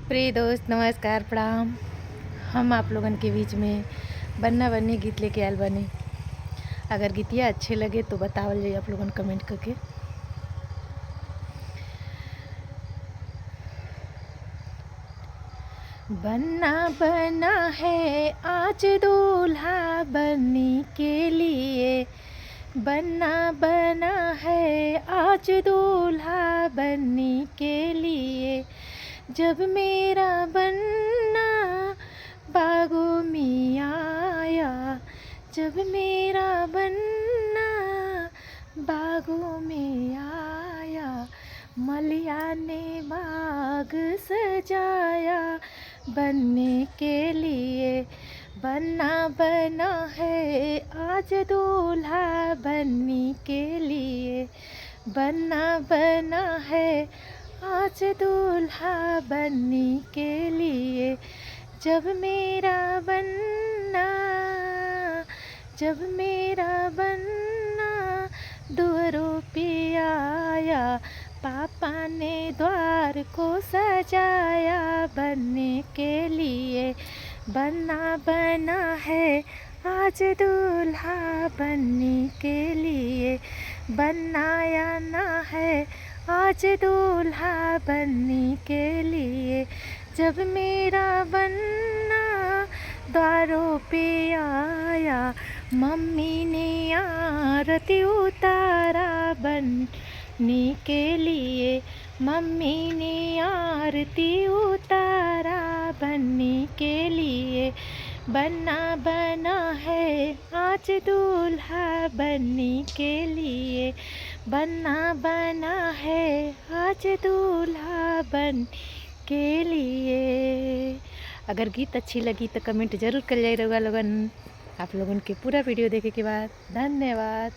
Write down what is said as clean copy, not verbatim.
प्रिय दोस्त नमस्कार प्रणाम। हम आप लोगन के बीच में बन्ना बन्नी गीत लेके आयल बनी। अगर गीतिया अच्छे लगे तो बतावल जाइए आप लोगन कमेंट करके। बन्ना बना है आज दूल्हा बन्नी के लिए, बन्ना बना है आज दूल्हा बन्नी के लिए। जब मेरा बन्ना बागों में आया, जब मेरा बन्ना बागों में आया, मलिया ने बाग सजाया बनने के लिए। बन्ना बना है आज दूल्हा बन्नी के लिए, बन्ना बना है आज दूल्हा बन्नी के लिए। जब मेरा बन्ना, जब मेरा बन्ना दुआरों पे आया, पापा ने द्वार को सजाया बनने के लिए। बन्ना बना है आज दूल्हा बनने के लिए, बनाया ना है आज दूल्हा बनने के लिए। जब मेरा बन्ना द्वारों पे आया, मम्मी ने आरती उतारा बनने के लिए, मम्मी ने आरती उतारा बनने के लिए। बन्ना बना है आज दूल्हा बनने के लिए, बन्ना बना है आज दूल्हा बन के लिए। अगर गीत अच्छी लगी तो कमेंट ज़रूर कर जाइएगा लोगन। आप लोगन के पूरा वीडियो देखे के बाद धन्यवाद।